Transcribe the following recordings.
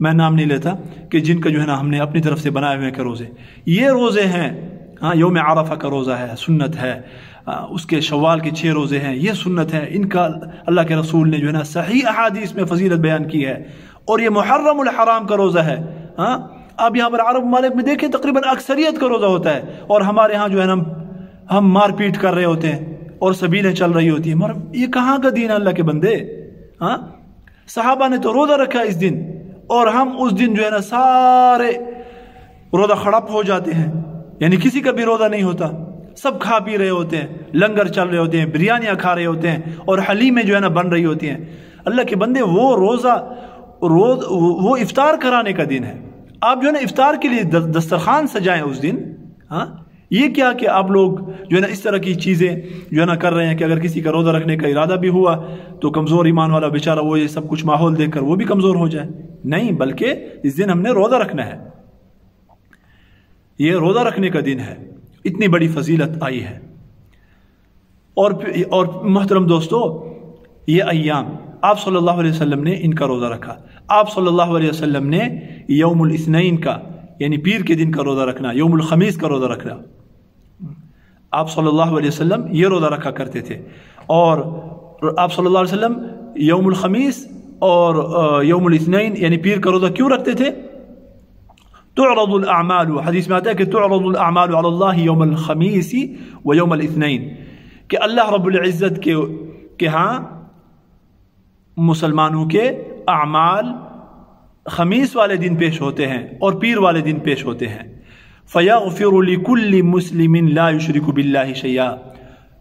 میں نام نہیں لیتا، کہ جن کا جو ہے نا ہم نے اپنی طرف سے بنائے ہوئے ہیں روزے، یہ روزے ہیں، ہاں یوم عرفہ کا روزہ ہے، سنت ہے، اس کے شوال کے 6 روزے ہیں، یہ سنت ہے، ان کا اللہ کے رسول نے جو ہے نا صحیح احادیث میں فضیلت بیان کی ہے، اور یہ محرم الحرام کا روزہ ہے۔ ہاں اب یہاں پر عرب ممالک میں دیکھیں تقریباً اکثریت کا روزہ ہوتا ہے، اور ہمارے ہاں جو ہے نا ہم مار پیٹ کر رہے ہوتے ہیں اور سبیلیں چل رہی ہوتی ہیں، مگر یہ کہاں کا دین ہے اللہ کے بندے؟ ہاں صحابہ نے تو روزہ رکھا اس دن، اور ہم اس دن جو ہے نا سارے روزہ خڑپ ہو جاتے ہیں، یعنی کسی کا بھی روزہ نہیں ہوتا، سب کھا پی رہے ہوتے ہیں، لنگر چل رہے ہوتے ہیں، بریانیاں کھا رہے ہوتے ہیں، اور حلیمیں جو ہے نا بن رہی ہوتی ہیں۔ اللہ کے بندے وہ روزہ وہ افطار کرانے کا دن ہے، آپ جو ہے نا افطار کے لیے دسترخوان سجائیں اس دن۔ ہاں یہ کیا کہ آپ لوگ جو ہے نا اس طرح کی چیزیں جو ہے نا کر رہے ہیں کہ اگر کسی کا روزہ رکھنے کا ارادہ بھی ہوا تو کمزور ایمان والا بیچارہ وہ یہ سب کچھ ماحول دیکھ کر وہ بھی کمزور ہو جائے، نہیں، بلکہ اس دن ہم نے روزہ رکھنا ہے، یہ روزہ رکھنے کا دن ہے، اتنی بڑی فضیلت آئی ہے۔ اور محترم دوستو، یہ ایام آپ صلی اللہ علیہ وسلم نے ان کا روزہ رکھا، آپ صلی اللہ علیہ وسلم نے یوم الاثنین کا یعنی پیر کے دن کا روزہ رکھنا، یوم الخمیس کا روزہ رکھنا، آپ صلی اللہ علیہ وسلم یہ روزہ رکھا کرتے تھے، اور آپ صلی اللہ علیہ وسلم یوم الخمیس اور یوم الاثنین یعنی پیر کا روزہ کیوں رکھتے تھے؟ تعرض الاعمال، حدیث میں آتا ہے کہ تعرض الاعمال علی اللہ یوم الخمیس و یوم الاثنین، کہ اللہ رب العزت کے ہاں مسلمانوں کے اعمال خمیس والے دن پیش ہوتے ہیں اور پیر والے دن پیش ہوتے ہیں۔ فَيَغْفِرُ لِكُلِّ مُسْلِمٍ لَا يُشْرِكُ بِاللَّهِ شَيْئًا،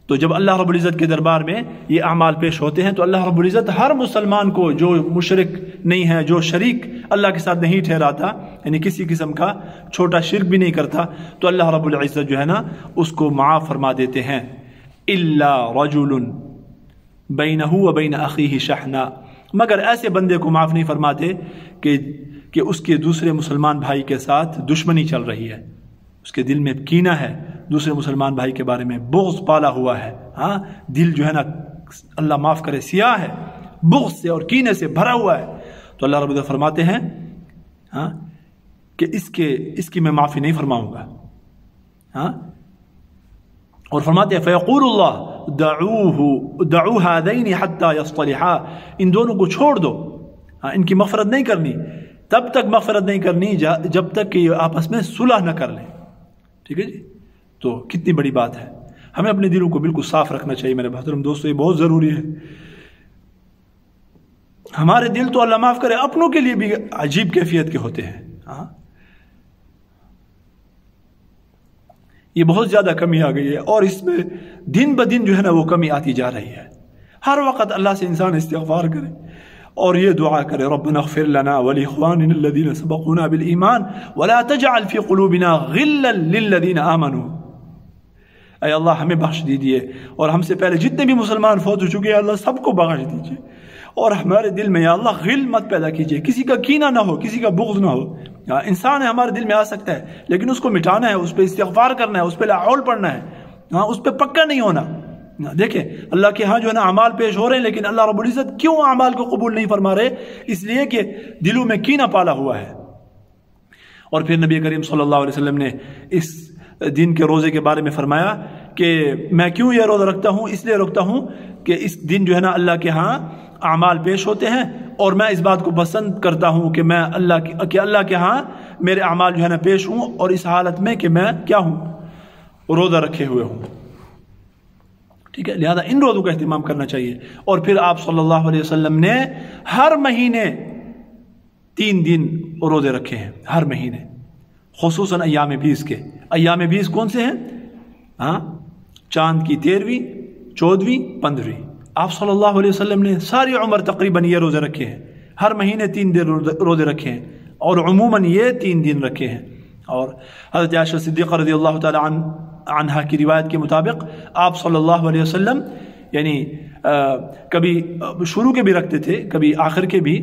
تو جب اللہ رب العزت کے دربار میں یہ اعمال پیش ہوتے ہیں تو اللہ رب العزت ہر مسلمان کو جو مشرک نہیں ہے، جو شریک اللہ کے ساتھ نہیں ٹھہراتا، یعنی کسی قسم کا چھوٹا شرک بھی نہیں کرتا، تو اللہ رب العزت جو ہے نا اس کو معاف فرما دیتے ہیں۔ إِلَّا رَجُلٌ بَيْنَهُ وَبَيْنَ أَخِيهِ شَحْنًا، مگر ایسے بندے کو معاف نہیں فرماتے کہ اس کے دوسرے مسلمان بھائی کے ساتھ دشمنی چل رہی ہے، اس کے دل میں کینہ ہے، دوسرے مسلمان بھائی کے بارے میں بغض پالا ہوا ہے، ہاں دل جو ہے نا اللہ معاف کرے سیاہ ہے، بغض سے اور کینے سے بھرا ہوا ہے، تو اللہ رب العزت فرماتے ہیں ہاں کہ اس کی میں معافی نہیں فرماؤں گا، ہاں، اور فرماتے ہیں فیقول اللہ دعوا هذین حتی یصطلحا، ان دونوں کو چھوڑ دو، ان کی مغفرت نہیں کرنی، تب تک مغفرت نہیں کرنی جب تک کہ یہ آپس میں صلح نہ کر لیں۔ ٹھیک ہے جی، تو کتنی بڑی بات ہے، ہمیں اپنے دلوں کو بالکل صاف رکھنا چاہیے میرے محترم دوستو، یہ بہت ضروری ہے۔ ہمارے دل تو اللہ معاف کرے اپنوں کے لیے بھی عجیب کیفیت کے ہوتے ہیں، ہاں یہ بہت زیادہ کمی آ گئی ہے، اور اس میں دن بدن جو ہے نا وہ کمی آتی جا رہی ہے۔ ہر وقت اللہ سے انسان استغفار کرے اور یہ دعا کرے ربنا اغفر لنا ولاخواننا الذين سبقونا بالایمان ولا تجعل في قلوبنا غلا للذين آمنوا، اے اللہ ہمیں بخش دیجیے اور ہم سے پہلے جتنے بھی مسلمان فوت ہو چکے ہیں اللہ سب کو بخش دیجیے، اور ہمارے دل میں یا اللہ غل مت پیدا کیجیے، کسی کا کینہ نہ ہو، کسی کا بغض نہ ہو۔ انسان ہے ہمارے دل میں آ سکتا ہے، لیکن اس کو مٹانا ہے، اس پہ استغفار کرنا ہے، اس پہ لاحول پڑھنا ہے، اس پہ پکا نہیں ہونا۔ دیکھیں اللہ کے ہاں جو ہے نا اعمال پیش ہو رہے ہیں، لیکن اللہ رب العزت کیوں اعمال کو قبول نہیں فرما رہے؟ اس لیے کہ دلوں میں کینہ پالا ہوا ہے۔ اور پھر نبی کریم صلی اللہ علیہ وسلم نے اس دن کے روزے کے بارے میں فرمایا کہ میں کیوں یہ روزہ رکھتا ہوں؟ اس لیے رکھتا ہوں کہ اس دن جو ہے نا اللہ کے ہاں اعمال پیش ہوتے ہیں، اور میں اس بات کو پسند کرتا ہوں کہ میں اللہ کے ہاں میرے اعمال جو ہے نا پیش ہوں، اور اس حالت میں کہ میں کیا ہوں؟ روزہ رکھے ہوئے ہوں۔ ٹھیک ہے، لہذا ان روزوں کا اہتمام کرنا چاہیے۔ اور پھر آپ صلی اللہ علیہ وسلم نے ہر مہینے 3 دن روزے رکھے ہیں، ہر مہینے، خصوصاً ایام 20 کے۔ ایام 20 کون سے ہیں؟ چاند کی 13ویں، 14ویں، 15ویں۔ آپ صلی اللہ علیہ وسلم نے ساری عمر تقریباً یہ روزے رکھے ہیں، ہر مہینے 3 دن روزے رکھے ہیں، اور عموماً یہ 3 دن رکھے ہیں۔ اور حضرت عائشہ صدیقہ رضی اللہ تعالی عنہا کی روایت کے مطابق آپ صلی اللہ علیہ وسلم یعنی کبھی شروع کے بھی رکھتے تھے، کبھی آخر کے بھی،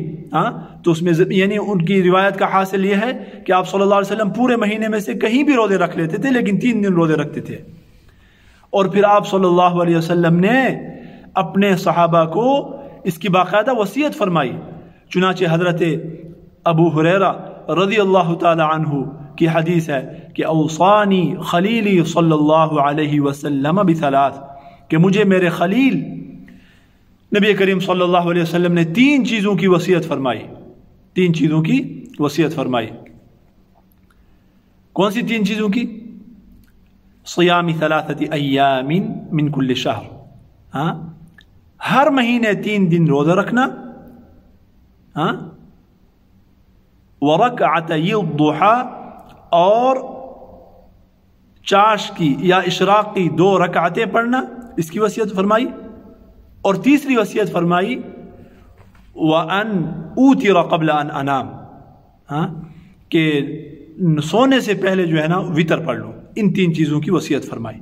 تو اس میں یعنی ان کی روایت کا حاصل یہ ہے کہ آپ صلی اللہ علیہ وسلم پورے مہینے میں سے کہیں بھی روزے رکھ لیتے تھے، لیکن 3 دن روزے رکھتے تھے۔ اور پھر آپ صلی اللہ علیہ وسلم نے اپنے صحابہ کو اس کی باقاعدہ وصیت فرمائی، چنانچہ حضرت ابو ہریرہ رضی اللہ تعالی عنہ کی حدیث ہے کہ اوصانی خلیلی صلی اللہ علیہ وسلم بثلاث، کہ مجھے میرے خلیل نبی کریم صلی اللہ علیہ وسلم نے 3 چیزوں کی وصیت فرمائی، 3 چیزوں کی وصیت فرمائی۔ کون سی 3 چیزوں کی؟ صیام 3 ایام من کل شہر، ہر مہینے 3 دن روزہ رکھنا، ورکعتی الضحیٰ، اور چاشت کی یا اشراق کی 2 رکعتیں پڑھنا، اس کی وصیت فرمائی۔ اور تیسری وصیت فرمائی وَأَنْ أُوتِرَ قَبْلَ أَنْ أَنَامَ، کہ سونے سے پہلے جو ہے نا وطر پڑھ لوں۔ ان 3 چیزوں کی وصیت فرمائی۔